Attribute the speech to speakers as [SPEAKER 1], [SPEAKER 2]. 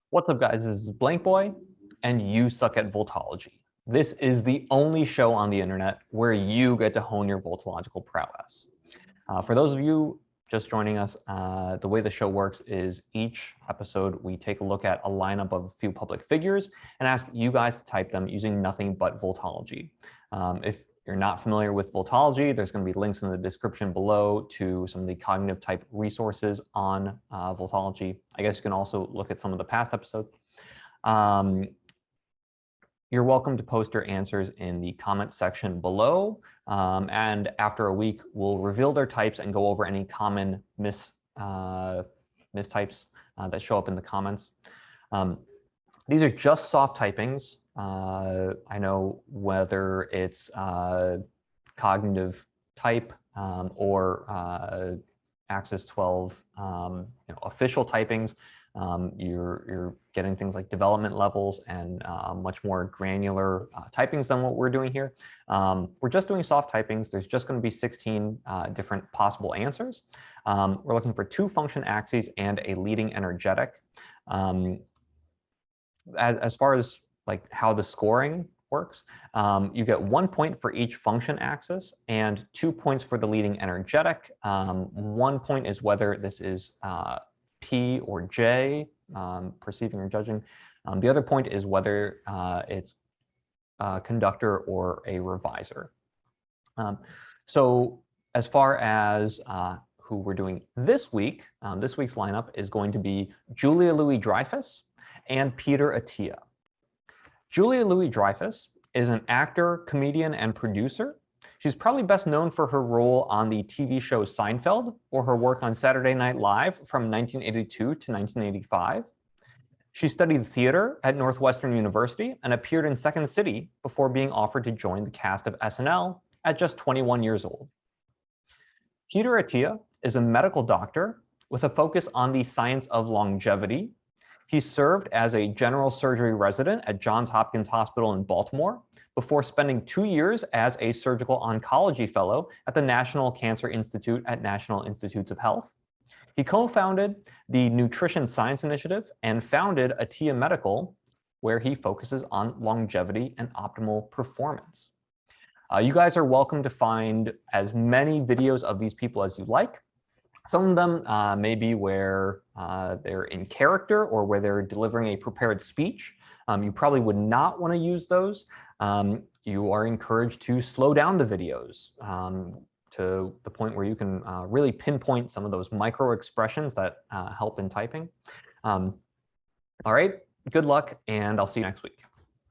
[SPEAKER 1] What's up, guys? This is Blank Boy, and you suck at Vultology. This is the only show on the internet where you get to hone your Vultological prowess. For those of you just joining us, the way the show works is each episode we take a look at a lineup of a few public figures and ask you guys to type them using nothing but Vultology. If you're not familiar with Vultology, there's going to be links in the description below to some of the cognitive type resources on Vultology. I guess you can also look at some of the past episodes. You're welcome to post your answers in the comment section below. And after a week, we'll reveal their types and go over any common mistypes that show up in the comments. These are just soft typings. I know whether it's cognitive type or Axis 12 official typings. You're getting things like development levels and much more granular typings than what we're doing here. We're just doing soft typings. There's just going to be 16 different possible answers. We're looking for 2 function axes and a leading energetic. As far as like how the scoring works, you get 1 point for each function axis and 2 points for the leading energetic. 1 point is whether this is P or J, perceiving or judging. The other point is whether it's a conductor or a revisor. So as far as who we're doing this week's lineup is going to be Julia Louis-Dreyfus and Peter Attia. Julia Louis-Dreyfus is an actor, comedian, and producer. She's probably best known for her role on the TV show Seinfeld or her work on Saturday Night Live from 1982 to 1985. She studied theater at Northwestern University and appeared in Second City before being offered to join the cast of SNL at just 21 years old. Peter Attia is a medical doctor with a focus on the science of longevity. He served as a general surgery resident at Johns Hopkins Hospital in Baltimore before spending 2 years as a surgical oncology fellow at the National Cancer Institute at National Institutes of Health. He co-founded the Nutrition Science Initiative and founded Attia Medical, where he focuses on longevity and optimal performance. You guys are welcome to find as many videos of these people as you like. Some of them may be where they're in character or where they're delivering a prepared speech. You probably would not want to use those. You are encouraged to slow down the videos to the point where you can really pinpoint some of those micro expressions that help in typing. All right, good luck, and I'll see you next week.